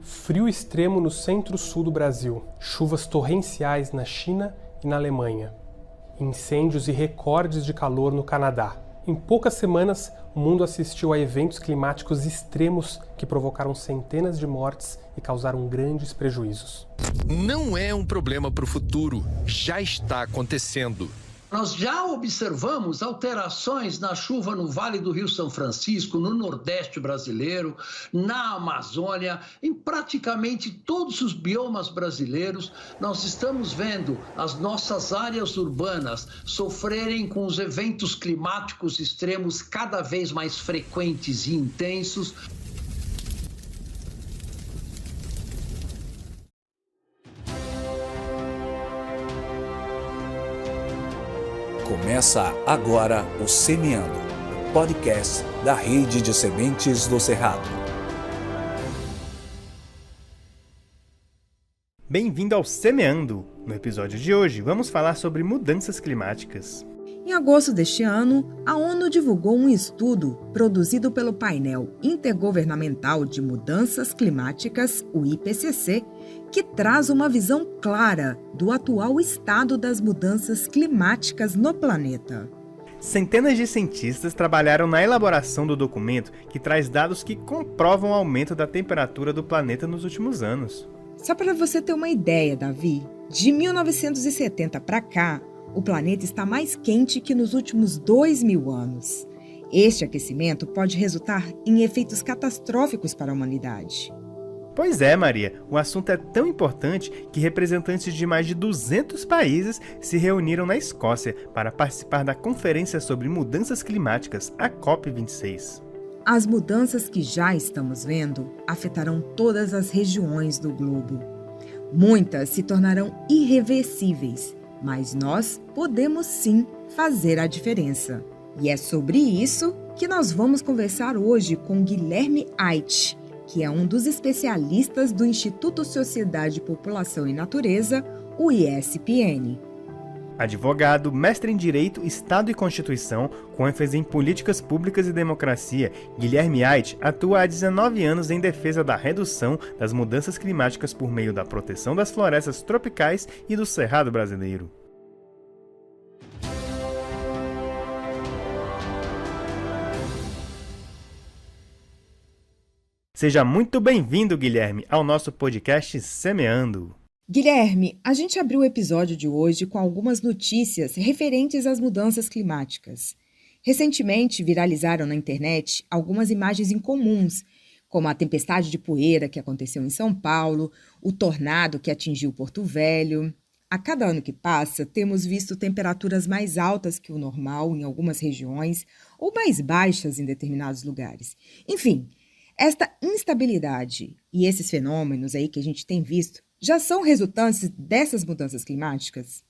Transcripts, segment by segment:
Frio extremo no centro-sul do Brasil, chuvas torrenciais na China e na Alemanha, incêndios e recordes de calor no Canadá. Em poucas semanas, o mundo assistiu a eventos climáticos extremos que provocaram centenas de mortes e causaram grandes prejuízos. Não é um problema para o futuro, já está acontecendo. Nós já observamos alterações na chuva no Vale do Rio São Francisco, no Nordeste brasileiro, na Amazônia, em praticamente todos os biomas brasileiros. Nós estamos vendo as nossas áreas urbanas sofrerem com os eventos climáticos extremos cada vez mais frequentes e intensos. Começa agora o Semeando, o podcast da Rede de Sementes do Cerrado. Bem-vindo ao Semeando! No episódio de hoje, vamos falar sobre mudanças climáticas. Em agosto deste ano, a ONU divulgou um estudo produzido pelo Painel Intergovernamental de Mudanças Climáticas, o IPCC, que traz uma visão clara do atual estado das mudanças climáticas no planeta. Centenas de cientistas trabalharam na elaboração do documento que traz dados que comprovam o aumento da temperatura do planeta nos últimos anos. Só para você ter uma ideia, Davi, de 1970 para cá, o planeta está mais quente que nos últimos 2.000 anos. Este aquecimento pode resultar em efeitos catastróficos para a humanidade. Pois é, Maria, o assunto é tão importante que representantes de mais de 200 países se reuniram na Escócia para participar da Conferência sobre Mudanças Climáticas, a COP26. As mudanças que já estamos vendo afetarão todas as regiões do globo. Muitas se tornarão irreversíveis, mas nós podemos sim fazer a diferença. E é sobre isso que nós vamos conversar hoje com Guilherme Aidt, que é um dos especialistas do Instituto Sociedade, População e Natureza, o ISPN. Advogado, mestre em Direito, Estado e Constituição, com ênfase em Políticas Públicas e Democracia, Guilherme Aidt atua há 19 anos em defesa da redução das mudanças climáticas por meio da proteção das florestas tropicais e do Cerrado brasileiro. Seja muito bem-vindo, Guilherme, ao nosso podcast Semeando. Guilherme, a gente abriu o episódio de hoje com algumas notícias referentes às mudanças climáticas. Recentemente viralizaram na internet algumas imagens incomuns, como a tempestade de poeira que aconteceu em São Paulo, o tornado que atingiu Porto Velho. A cada ano que passa, temos visto temperaturas mais altas que o normal em algumas regiões ou mais baixas em determinados lugares. Enfim, esta instabilidade e esses fenômenos aí que a gente tem visto já são resultantes dessas mudanças climáticas?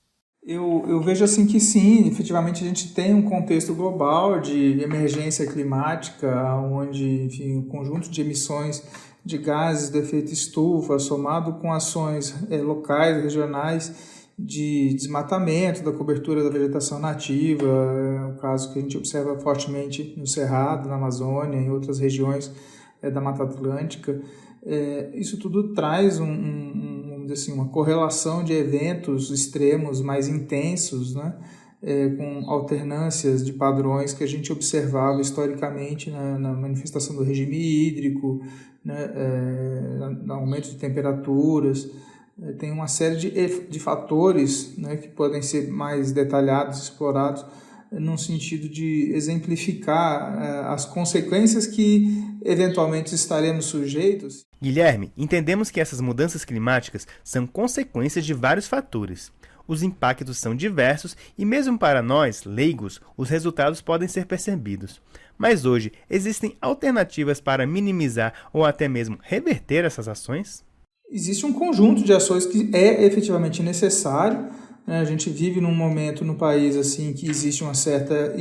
Eu vejo assim que sim, efetivamente a gente tem um contexto global de emergência climática, onde, enfim, um conjunto de emissões de gases do efeito estufa, somado com ações locais, regionais, de desmatamento, da cobertura da vegetação nativa, é o caso que a gente observa fortemente no Cerrado, na Amazônia, em outras regiões da Mata Atlântica. Isso tudo traz vamos dizer assim, uma correlação de eventos extremos mais intensos, né? Com alternâncias de padrões que a gente observava historicamente na manifestação do regime hídrico, né? No aumento de temperaturas. Tem uma série de fatores, né, que podem ser mais detalhados, explorados, num sentido de exemplificar as consequências que eventualmente estaremos sujeitos. Guilherme, entendemos que essas mudanças climáticas são consequências de vários fatores. Os impactos são diversos e mesmo para nós, leigos, os resultados podem ser percebidos. Mas hoje, existem alternativas para minimizar ou até mesmo reverter essas ações? Existe um conjunto de ações que é efetivamente necessário. A gente vive num momento no país assim, que existe uma certa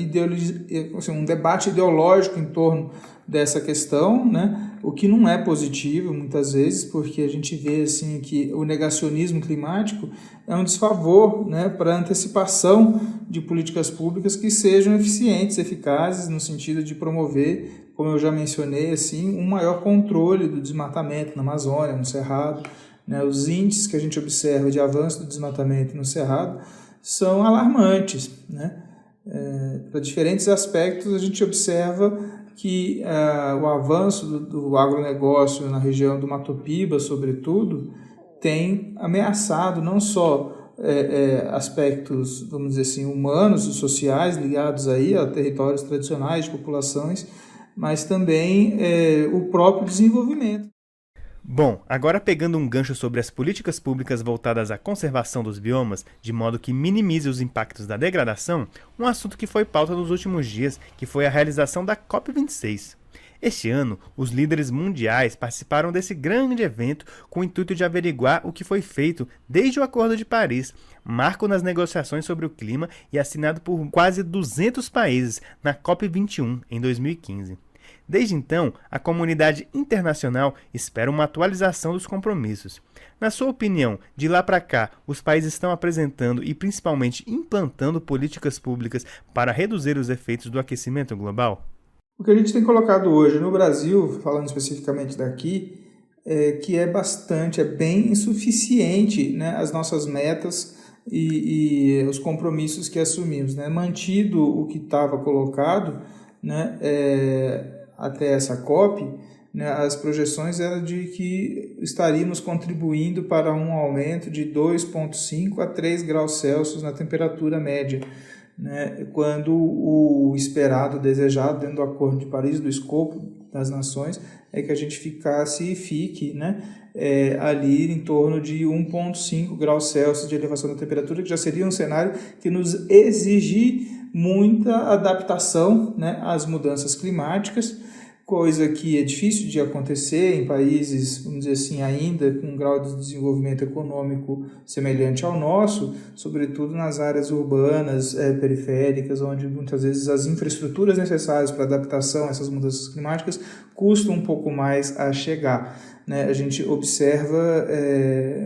um debate ideológico em torno dessa questão, né? O que não é positivo muitas vezes, porque a gente vê assim, que o negacionismo climático é um desfavor, né, para a antecipação de políticas públicas que sejam eficientes, eficazes, no sentido de promover, como eu já mencionei, assim, um maior controle do desmatamento na Amazônia, no Cerrado. Né, os índices que a gente observa de avanço do desmatamento no Cerrado são alarmantes. Né? Para diferentes aspectos, a gente observa que o avanço do agronegócio na região do Mato Piba, sobretudo, tem ameaçado não só aspectos, vamos dizer assim, humanos e sociais ligados aí a territórios tradicionais de populações, mas também o próprio desenvolvimento. Bom, agora pegando um gancho sobre as políticas públicas voltadas à conservação dos biomas, de modo que minimize os impactos da degradação, um assunto que foi pauta nos últimos dias, que foi a realização da COP26. Este ano, os líderes mundiais participaram desse grande evento com o intuito de averiguar o que foi feito desde o Acordo de Paris, marco nas negociações sobre o clima e assinado por quase 200 países na COP21 em 2015. Desde então, a comunidade internacional espera uma atualização dos compromissos. Na sua opinião, de lá para cá, os países estão apresentando e principalmente implantando políticas públicas para reduzir os efeitos do aquecimento global? O que a gente tem colocado hoje no Brasil, falando especificamente daqui, que é bem insuficiente, né, as nossas metas e os compromissos que assumimos. Né? Mantido o que estava colocado, né, até essa COP, né, as projeções eram de que estaríamos contribuindo para um aumento de 2,5 a 3 graus Celsius na temperatura média, né, quando o esperado, desejado dentro do Acordo de Paris, do escopo das nações, é que a gente fique, né, ali em torno de 1,5 graus Celsius de elevação da temperatura, que já seria um cenário que nos exige muita adaptação, né, às mudanças climáticas, coisa que é difícil de acontecer em países, vamos dizer assim, ainda com um grau de desenvolvimento econômico semelhante ao nosso, sobretudo nas áreas urbanas, periféricas, onde muitas vezes as infraestruturas necessárias para adaptação a essas mudanças climáticas custam um pouco mais a chegar. Né? A gente observa,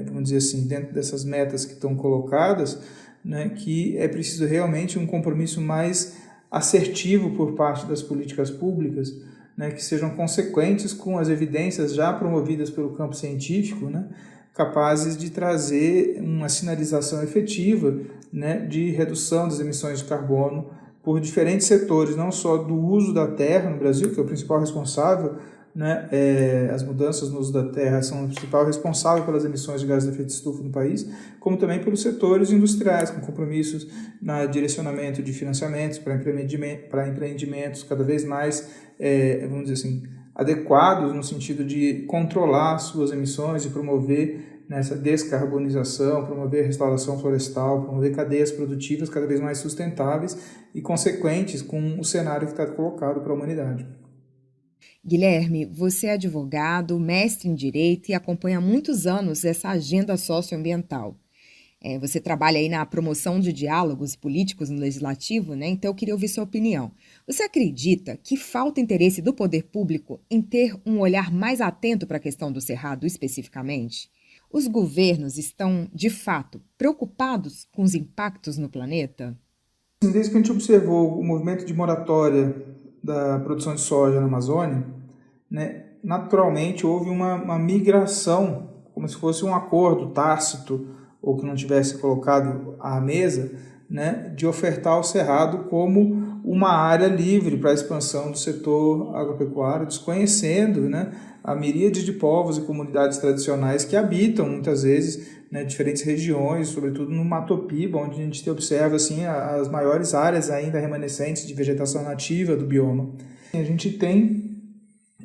vamos dizer assim, dentro dessas metas que estão colocadas, né, que é preciso realmente um compromisso mais assertivo por parte das políticas públicas, né, que sejam consequentes com as evidências já promovidas pelo campo científico, né, capazes de trazer uma sinalização efetiva, né, de redução das emissões de carbono por diferentes setores, não só do uso da terra no Brasil, que é o principal responsável, né, as mudanças no uso da terra são o principal responsável pelas emissões de gases de efeito de estufa no país, como também pelos setores industriais, com compromissos no direcionamento de financiamentos para empreendimentos cada vez mais, vamos dizer assim, adequados no sentido de controlar suas emissões e promover nessa descarbonização, promover restauração florestal, promover cadeias produtivas cada vez mais sustentáveis e consequentes com o cenário que está colocado para a humanidade. Guilherme, você é advogado, mestre em Direito e acompanha há muitos anos essa agenda socioambiental. Você trabalha aí na promoção de diálogos políticos no Legislativo, né? Então eu queria ouvir sua opinião. Você acredita que falta interesse do poder público em ter um olhar mais atento para a questão do Cerrado especificamente? Os governos estão, de fato, preocupados com os impactos no planeta? Desde que a gente observou o movimento de moratória da produção de soja na Amazônia, né, naturalmente houve uma migração, como se fosse um acordo tácito, ou que não tivesse colocado à mesa, né, de ofertar o Cerrado como uma área livre para a expansão do setor agropecuário, desconhecendo, né, a miríade de povos e comunidades tradicionais que habitam, muitas vezes, né, diferentes regiões, sobretudo no Mato Piba, onde a gente observa assim, as maiores áreas ainda remanescentes de vegetação nativa do bioma. A gente tem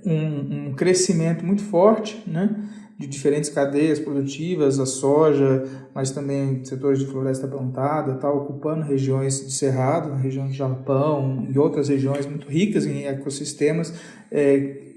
um crescimento muito forte, né, de diferentes cadeias produtivas, a soja, mas também setores de floresta plantada, tá, ocupando regiões de cerrado, na região do Japão e outras regiões muito ricas em ecossistemas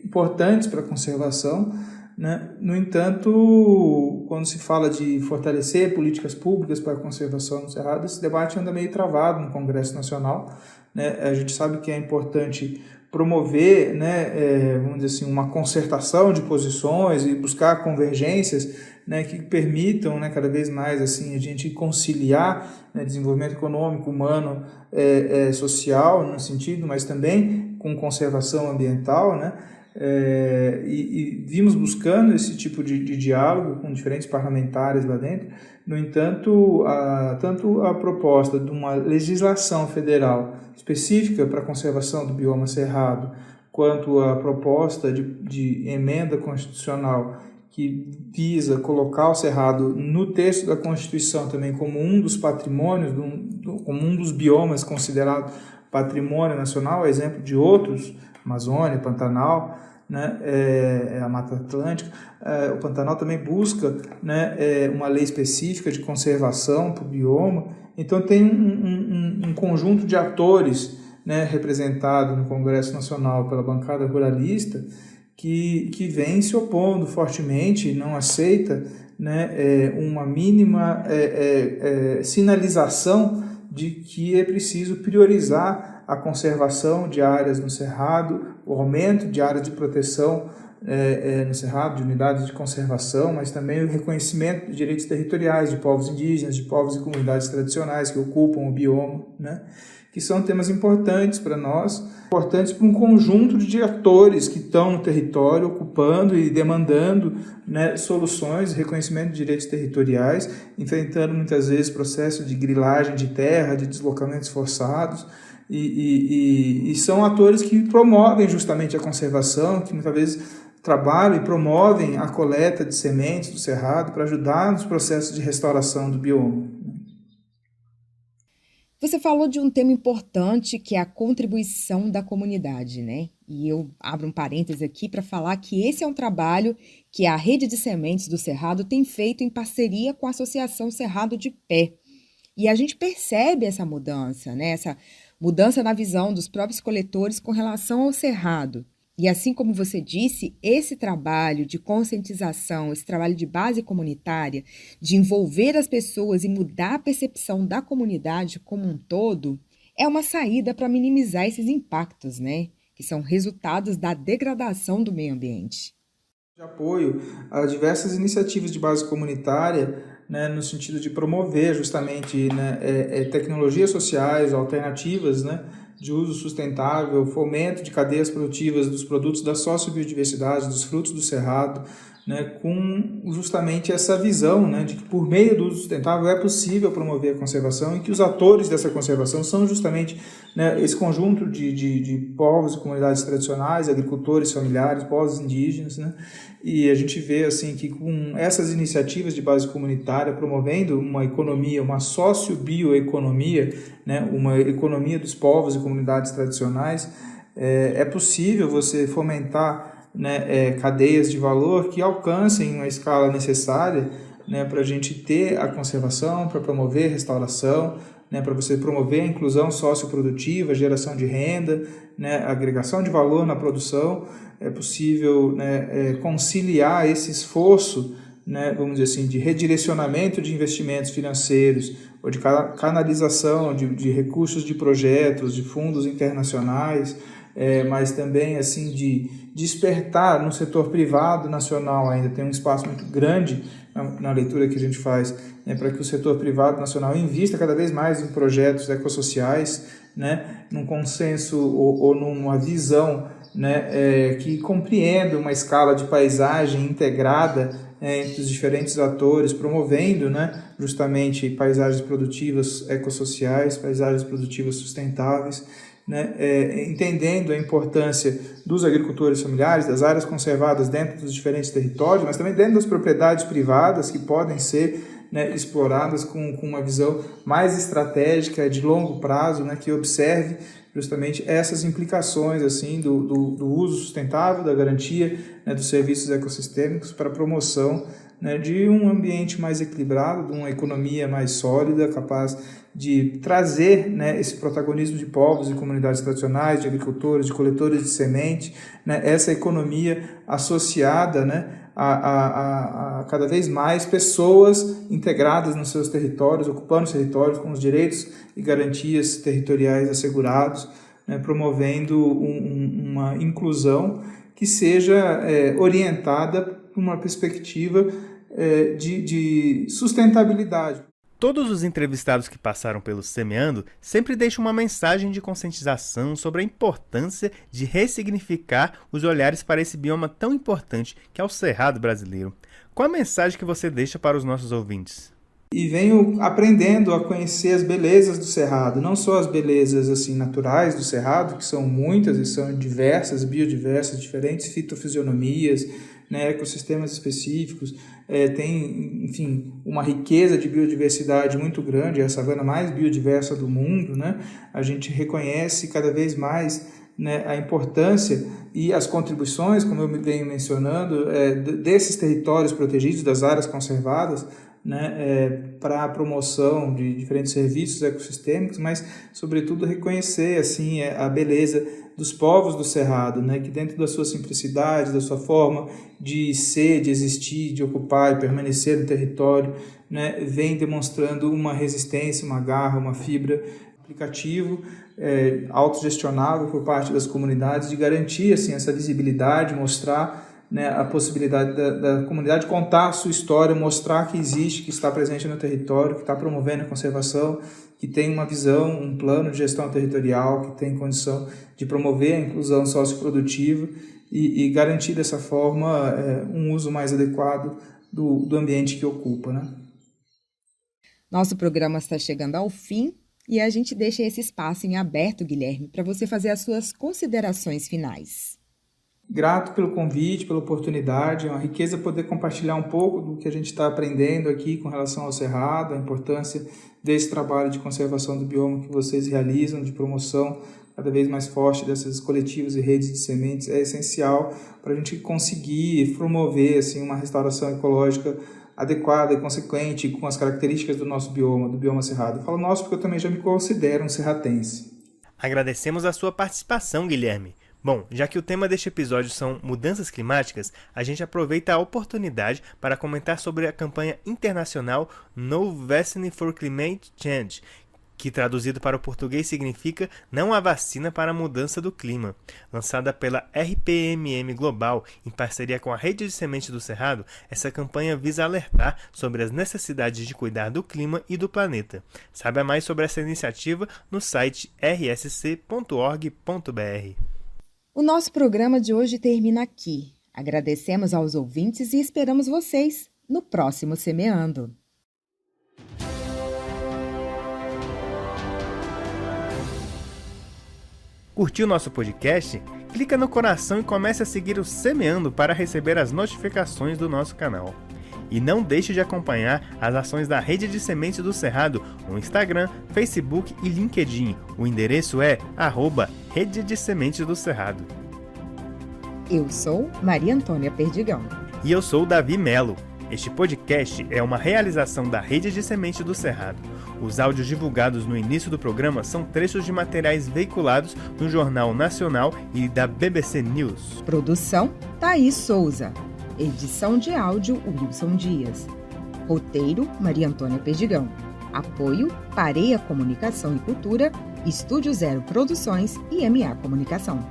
importantes para a conservação. Né? No entanto, quando se fala de fortalecer políticas públicas para a conservação do cerrado, esse debate anda meio travado no Congresso Nacional. Né? A gente sabe que é importante promover, né, vamos dizer assim, uma concertação de posições e buscar convergências, né, que permitam, né, cada vez mais assim, a gente conciliar, né, desenvolvimento econômico, humano, social, no sentido, mas também com conservação ambiental, né, e vimos buscando esse tipo de diálogo com diferentes parlamentares lá dentro. No entanto, tanto a proposta de uma legislação federal específica para a conservação do bioma cerrado, quanto a proposta de emenda constitucional que visa colocar o cerrado no texto da Constituição também como um dos patrimônios, como um dos biomas considerado patrimônio nacional, a exemplo de outros, Amazônia, Pantanal, né, a Mata Atlântica. O Pantanal também busca, né, uma lei específica de conservação para o bioma. Então tem um conjunto de atores, né, representado no Congresso Nacional pela bancada ruralista, que vem se opondo fortemente, não aceita, né, uma mínima sinalização de que é preciso priorizar a conservação de áreas no Cerrado, o aumento de áreas de proteção no Cerrado, de unidades de conservação, mas também o reconhecimento de direitos territoriais de povos indígenas, de povos e comunidades tradicionais que ocupam o bioma, né? Que são temas importantes para nós, importantes para um conjunto de atores que estão no território, ocupando e demandando, né, soluções, reconhecimento de direitos territoriais, enfrentando muitas vezes processos de grilagem de terra, de deslocamentos forçados, e são atores que promovem justamente a conservação, que muitas vezes trabalham e promovem a coleta de sementes do cerrado para ajudar nos processos de restauração do bioma. Você falou de um tema importante que é a contribuição da comunidade, né? E eu abro um parêntese aqui para falar que esse é um trabalho que a Rede de Sementes do Cerrado tem feito em parceria com a Associação Cerrado de Pé. E a gente percebe essa mudança, né? Essa mudança na visão dos próprios coletores com relação ao cerrado. E assim como você disse, esse trabalho de conscientização, esse trabalho de base comunitária, de envolver as pessoas e mudar a percepção da comunidade como um todo, é uma saída para minimizar esses impactos, né? Que são resultados da degradação do meio ambiente. De apoio a diversas iniciativas de base comunitária, né, no sentido de promover justamente, né, tecnologias sociais, alternativas, né, de uso sustentável, fomento de cadeias produtivas dos produtos da sociobiodiversidade, dos frutos do cerrado, né, com justamente essa visão, né, de que por meio do uso sustentável é possível promover a conservação e que os atores dessa conservação são justamente, né, esse conjunto de povos e comunidades tradicionais, agricultores familiares, povos indígenas, né, e a gente vê assim que com essas iniciativas de base comunitária promovendo uma economia, uma sociobioeconomia, né, uma economia dos povos e comunidades tradicionais, é possível você fomentar, né, cadeias de valor que alcancem uma escala necessária, né, para a gente ter a conservação, para promover a restauração, né, para você promover a inclusão socioprodutiva, geração de renda, né, agregação de valor na produção. É possível, né, conciliar esse esforço, né, vamos dizer assim, de redirecionamento de investimentos financeiros ou de canalização de recursos de projetos, de fundos internacionais, mas também assim de despertar no setor privado nacional. Ainda tem um espaço muito grande na leitura que a gente faz, né, para que o setor privado nacional invista cada vez mais em projetos ecossociais, né, num consenso ou numa visão, né, que compreenda uma escala de paisagem integrada entre os diferentes atores, promovendo, né, justamente paisagens produtivas ecossociais, paisagens produtivas sustentáveis, né, entendendo a importância dos agricultores familiares, das áreas conservadas dentro dos diferentes territórios, mas também dentro das propriedades privadas que podem ser, né, exploradas com uma visão mais estratégica, de longo prazo, né, que observe justamente essas implicações assim, do uso sustentável, da garantia, né, dos serviços ecossistêmicos para a promoção, né, de um ambiente mais equilibrado, de uma economia mais sólida, capaz de trazer, né, esse protagonismo de povos e comunidades tradicionais, de agricultores, de coletores de semente, né, essa economia associada, né, a cada vez mais pessoas integradas nos seus territórios, ocupando os territórios com os direitos e garantias territoriais assegurados, né, promovendo uma inclusão que seja orientada por uma perspectiva de sustentabilidade. Todos os entrevistados que passaram pelo Semeando sempre deixam uma mensagem de conscientização sobre a importância de ressignificar os olhares para esse bioma tão importante que é o Cerrado brasileiro. Qual a mensagem que você deixa para os nossos ouvintes? E venho aprendendo a conhecer as belezas do Cerrado, não só as belezas assim, naturais do Cerrado, que são muitas e são diversas, biodiversas, diferentes fitofisionomias, né, ecossistemas específicos, tem, enfim, uma riqueza de biodiversidade muito grande, é a savana mais biodiversa do mundo, né? A gente reconhece cada vez mais, né, a importância e as contribuições, como eu venho mencionando, desses territórios protegidos, das áreas conservadas, né, para a promoção de diferentes serviços ecossistêmicos, mas, sobretudo, reconhecer assim, a beleza dos povos do Cerrado, né, que dentro da sua simplicidade, da sua forma de ser, de existir, de ocupar e permanecer no território, né, vem demonstrando uma resistência, uma garra, uma fibra, aplicativo, autogestionável por parte das comunidades, de garantir assim, essa visibilidade, mostrar, né, a possibilidade da comunidade contar a sua história, mostrar que existe, que está presente no território, que está promovendo a conservação, que tem uma visão, um plano de gestão territorial, que tem condição de promover a inclusão socioprodutiva e garantir dessa forma um uso mais adequado do ambiente que ocupa, né? Nosso programa está chegando ao fim e a gente deixa esse espaço em aberto, Guilherme, para você fazer as suas considerações finais. Grato pelo convite, pela oportunidade, é uma riqueza poder compartilhar um pouco do que a gente está aprendendo aqui com relação ao Cerrado, a importância desse trabalho de conservação do bioma que vocês realizam, de promoção cada vez mais forte dessas coletivos e redes de sementes, é essencial para a gente conseguir promover assim, uma restauração ecológica adequada e consequente com as características do nosso bioma, do bioma cerrado. Eu falo nosso porque eu também já me considero um serratense. Agradecemos a sua participação, Guilherme. Bom, já que o tema deste episódio são mudanças climáticas, a gente aproveita a oportunidade para comentar sobre a campanha internacional No Vaccine for Climate Change, que traduzido para o português significa Não há vacina para a mudança do clima. Lançada pela RPMM Global em parceria com a Rede de Sementes do Cerrado, essa campanha visa alertar sobre as necessidades de cuidar do clima e do planeta. Saiba mais sobre essa iniciativa no site rsc.org.br. O nosso programa de hoje termina aqui. Agradecemos aos ouvintes e esperamos vocês no próximo Semeando. Curtiu nosso podcast? Clica no coração e comece a seguir o Semeando para receber as notificações do nosso canal. E não deixe de acompanhar as ações da Rede de Sementes do Cerrado no Instagram, Facebook e LinkedIn. O endereço é @Rede de Sementes do Cerrado. Eu sou Maria Antônia Perdigão. E eu sou Davi Melo. Este podcast é uma realização da Rede de Sementes do Cerrado. Os áudios divulgados no início do programa são trechos de materiais veiculados no Jornal Nacional e da BBC News. Produção, Thaís Souza. Edição de áudio, Wilson Dias. Roteiro, Maria Antônia Perdigão. Apoio, Pareia Comunicação e Cultura, Estúdio Zero Produções e MA Comunicação.